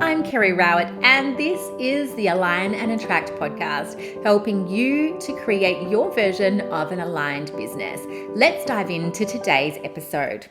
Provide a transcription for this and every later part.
I'm Kerry Rowett, and this is the Align and Attract podcast, helping you to create your version of an aligned business. Let's dive into today's episode.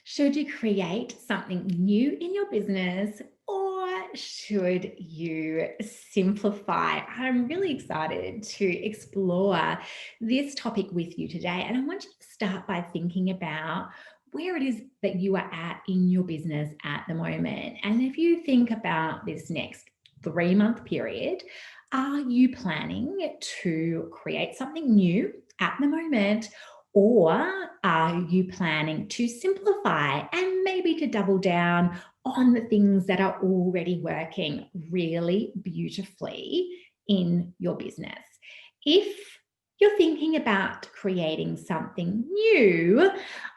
Should you create something new in your business, or should you simplify? I'm really excited to explore this topic with you today, and I want you to start by thinking about where it is that you are at in your business at the moment. And if you think about this next 3-month period, are you planning to create something new at the moment? Or are you planning to simplify and maybe to double down on the things that are already working really beautifully in your business? If you're thinking about creating something new,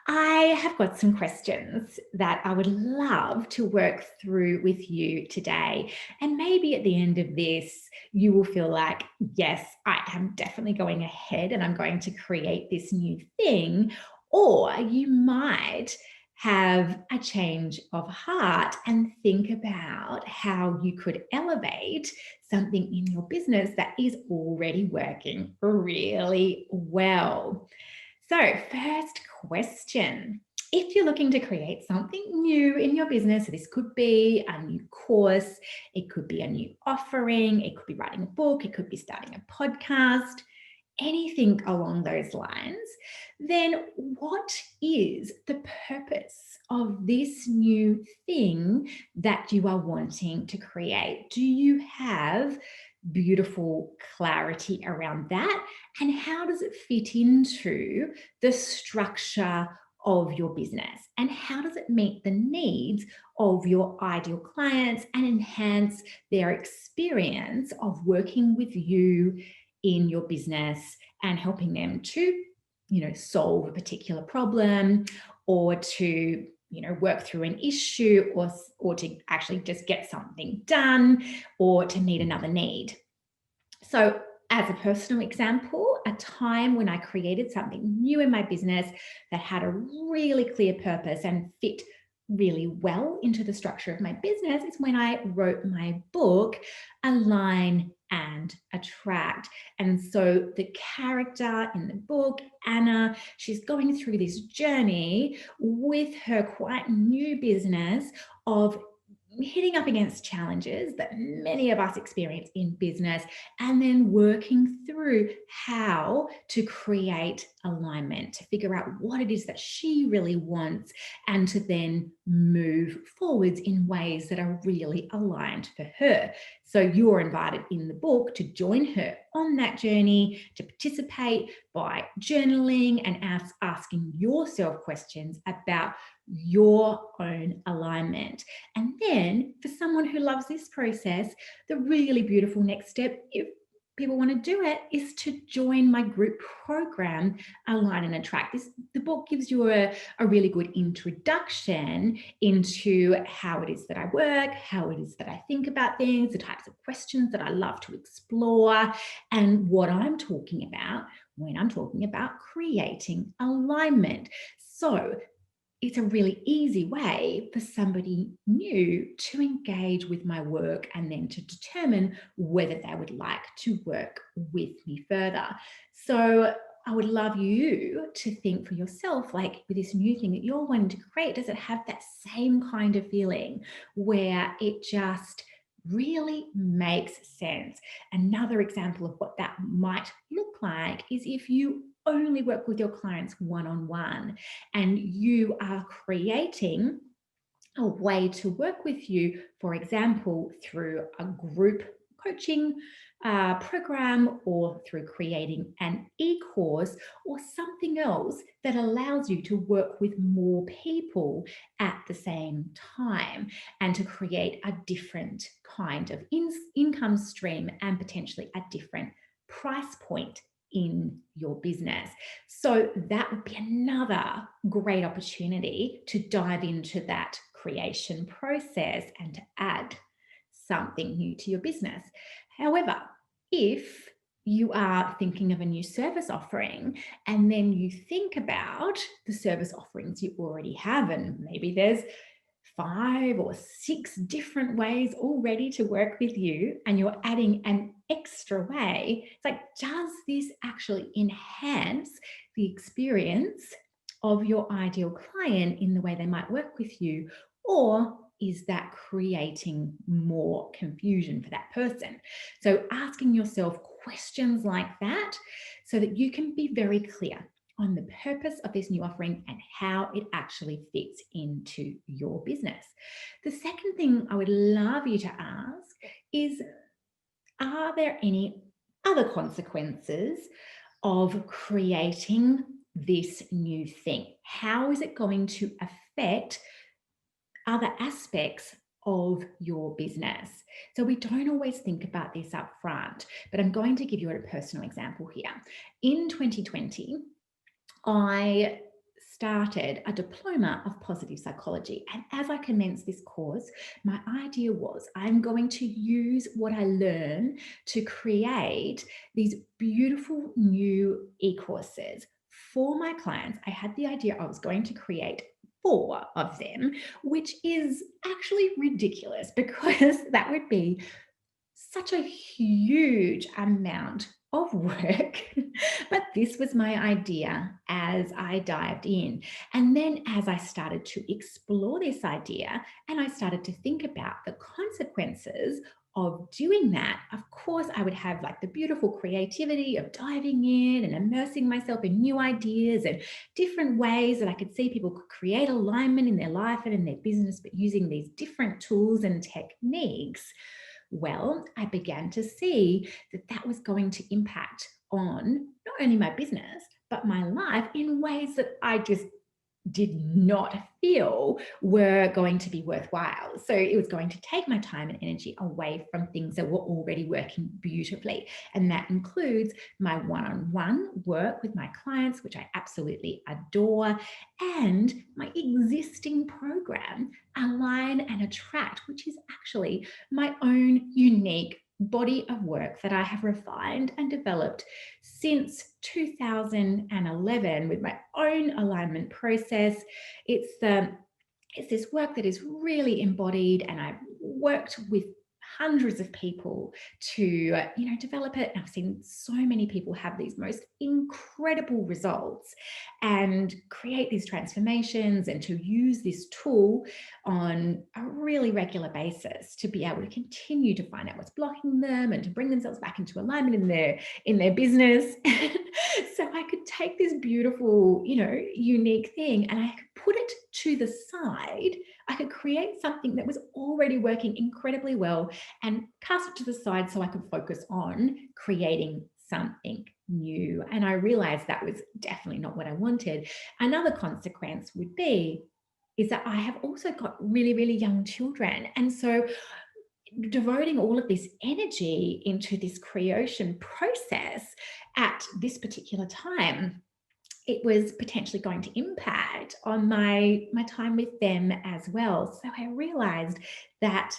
I have got some questions that I would love to work through with you today. And maybe at the end of this, you will feel like, yes, I am definitely going ahead and I'm going to create this new thing. Or you might have a change of heart and think about how you could elevate something in your business that is already working really well. So, first question. If you're looking to create something new in your business, so this could be a new course, it could be a new offering, it could be writing a book, it could be starting a podcast, anything along those lines, then what is the purpose of this new thing that you are wanting to create? Do you have beautiful clarity around that? And how does it fit into the structure of your business? And how does it meet the needs of your ideal clients and enhance their experience of working with you in your business and helping them to, solve a particular problem, or to work through an issue, or to actually just get something done, or to meet another need. So, as a personal example, a time when I created something new in my business that had a really clear purpose and fit really well into the structure of my business is when I wrote my book, Align and Attract. And so the character in the book, Anna, she's going through this journey with her quite new business of hitting up against challenges that many of us experience in business, and then working through how to create alignment, to figure out what it is that she really wants, and to then move forwards in ways that are really aligned for her. So you're invited in the book to join her on that journey, to participate by journaling and asking yourself questions about your own alignment. And then for someone who loves this process, the really beautiful next step, if people want to do it, is to join my group program, Align and Attract. The book gives you a really good introduction into how it is that I work, how it is that I think about things, the types of questions that I love to explore, and what I'm talking about when I'm talking about creating alignment. So it's a really easy way for somebody new to engage with my work and then to determine whether they would like to work with me further. So I would love you to think for yourself, like with this new thing that you're wanting to create, does it have that same kind of feeling where it just really makes sense? Another example of what that might look like is if you only work with your clients one-on-one and you are creating a way to work with you, for example, through a group coaching program, or through creating an e-course or something else that allows you to work with more people at the same time, and to create a different kind of income stream and potentially a different price point in your business. So that would be another great opportunity to dive into that creation process and to add something new to your business. However, if you are thinking of a new service offering, and then you think about the service offerings you already have, and maybe there's 5 or 6 different ways already to work with you, and you're adding an extra way, it's like, does this actually enhance the experience of your ideal client in the way they might work with you? Or is that creating more confusion for that person? So asking yourself questions like that so that you can be very clear on the purpose of this new offering and how it actually fits into your business. The second thing I would love you to ask is, are there any other consequences of creating this new thing? How is it going to affect other aspects of your business? So we don't always think about this up front, but I'm going to give you a personal example here. In 2020, I started a diploma of positive psychology. And as I commenced this course, my idea was I'm going to use what I learn to create these beautiful new e-courses for my clients. I had the idea I was going to create 4 of them, which is actually ridiculous because that would be such a huge amount of work. But this was my idea as I dived in. And then as I started to explore this idea and I started to think about the consequences of doing that, of course, I would have like the beautiful creativity of diving in and immersing myself in new ideas and different ways that I could see people could create alignment in their life and in their business, but using these different tools and techniques. Well, I began to see that that was going to impact on not only my business, but my life in ways that I just did not feel were going to be worthwhile. So it was going to take my time and energy away from things that were already working beautifully. And that includes my one-on-one work with my clients, which I absolutely adore, and my existing program, Align and Attract, which is actually my own unique body of work that I have refined and developed since 2011 with my own alignment process. It's this work that is really embodied, and I've worked with hundreds of people to develop it, and I've seen so many people have these most incredible results and create these transformations, and to use this tool on a really regular basis to be able to continue to find out what's blocking them and to bring themselves back into alignment in their business. So I could take this beautiful, unique thing, and I could put it to the side. I could create something that was already working incredibly well and cast it to the side so I could focus on creating something new. And I realized that was definitely not what I wanted. Another consequence would be is that I have also got really, really young children. And so devoting all of this energy into this creation process at this particular time, it was potentially going to impact on my time with them as well. So I realized that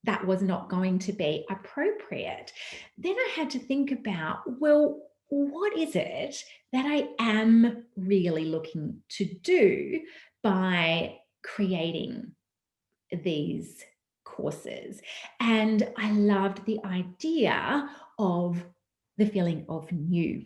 that was not going to be appropriate. Then I had to think about, well, what is it that I am really looking to do by creating these courses? And I loved the idea of the feeling of new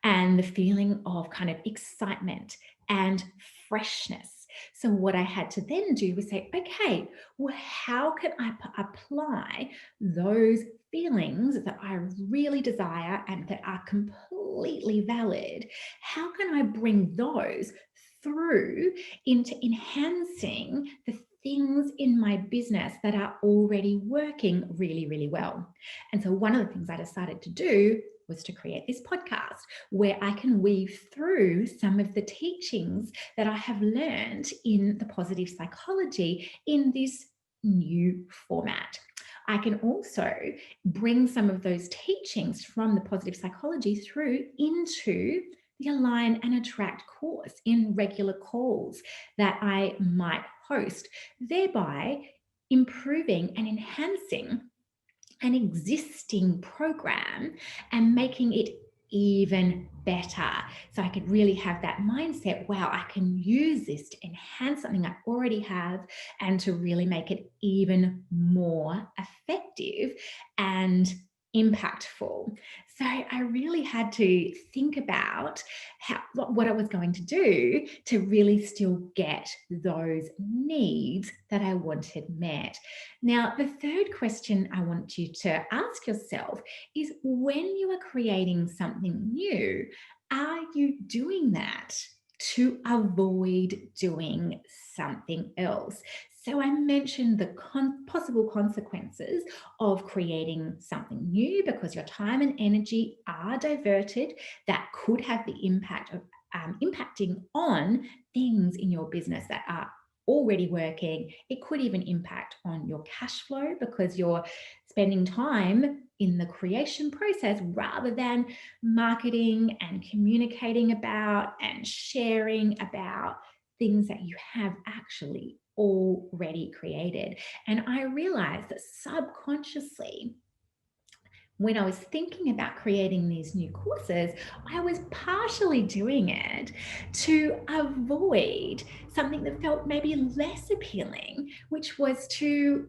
and the feeling of kind of excitement and freshness. So what I had to then do was say, okay, well, how can I apply those feelings that I really desire and that are completely valid? How can I bring those through into enhancing the things in my business that are already working really, really well? And so one of the things I decided to do was to create this podcast where I can weave through some of the teachings that I have learned in the positive psychology in this new format. I can also bring some of those teachings from the positive psychology through into the Align and Attract course in regular calls that I might host, thereby improving and enhancing an existing program and making it even better. So I could really have that mindset, wow, I can use this to enhance something I already have and to really make it even more effective and impactful. So I really had to think about what I was going to do to really still get those needs that I wanted met. Now, the third question I want you to ask yourself is, when you are creating something new, are you doing that to avoid doing something else? So I mentioned the possible consequences of creating something new, because your time and energy are diverted that could have the impact of impacting on things in your business that are already working. It could even impact on your cash flow because you're spending time in the creation process rather than marketing and communicating about and sharing about things that you have actually already created. And I realized that subconsciously, when I was thinking about creating these new courses, I was partially doing it to avoid something that felt maybe less appealing, which was to,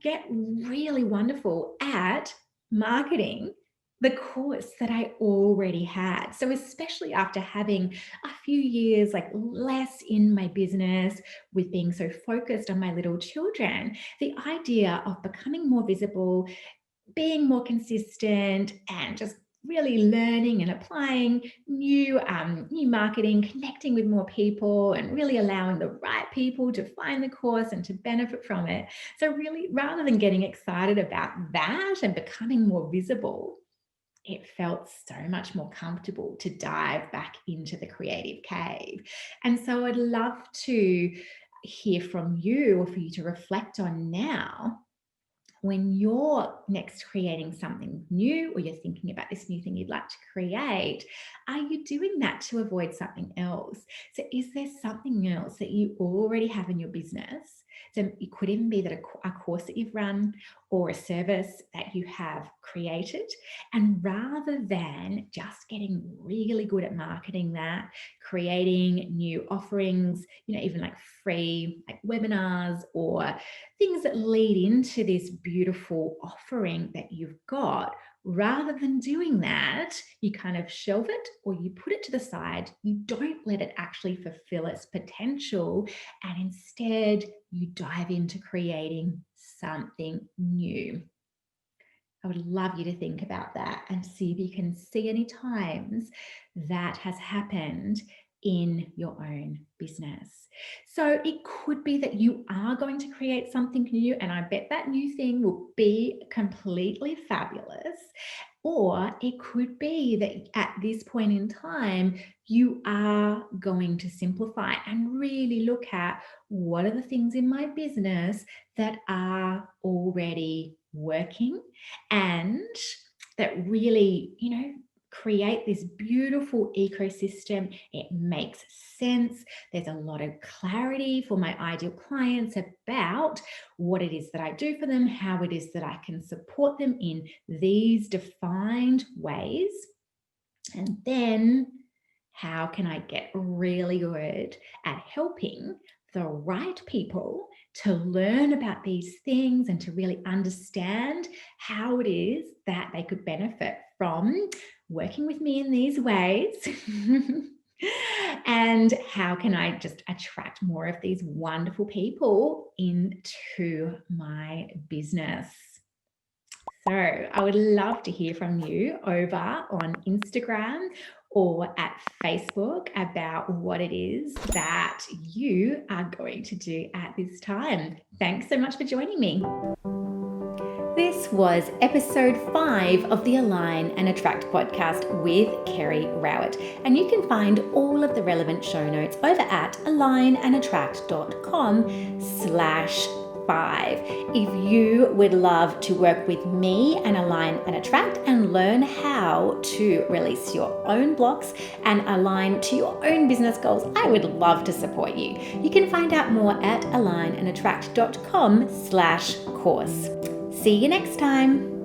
get really wonderful at marketing the course that I already had. So especially after having a few years like less in my business with being so focused on my little children, the idea of becoming more visible, being more consistent, and just really learning and applying new marketing, connecting with more people, and really allowing the right people to find the course and to benefit from it. So really, rather than getting excited about that and becoming more visible, it felt so much more comfortable to dive back into the creative cave. And so I'd love to hear from you, or for you to reflect on now, when you're next creating something new, or you're thinking about this new thing you'd like to create, are you doing that to avoid something else? So is there something else that you already have in your business? So it could even be that a course that you've run or a service that you have created. And rather than just getting really good at marketing that, creating new offerings, even like free like webinars or things that lead into this beautiful offering that you've got, rather than doing that, you kind of shelve it or you put it to the side. You don't let it actually fulfill its potential, and instead you dive into creating something new. I would love you to think about that and see if you can see any times that has happened in your own business. So it could be that you are going to create something new, and I bet that new thing will be completely fabulous. Or it could be that at this point in time, you are going to simplify and really look at, what are the things in my business that are already working and that really, create this beautiful ecosystem. It makes sense. There's a lot of clarity for my ideal clients about what it is that I do for them, how it is that I can support them in these defined ways. And then how can I get really good at helping the right people to learn about these things and to really understand how it is that they could benefit from working with me in these ways? And how can I just attract more of these wonderful people into my business? So I would love to hear from you over on Instagram or at Facebook about what it is that you are going to do at this time. Thanks so much for joining me. This was episode 5 of the Align and Attract podcast with Kerry Rowett. And you can find all of the relevant show notes over at alignandattract.com/5. If you would love to work with me and Align and Attract and learn how to release your own blocks and align to your own business goals, I would love to support you. You can find out more at alignandattract.com/course. See you next time.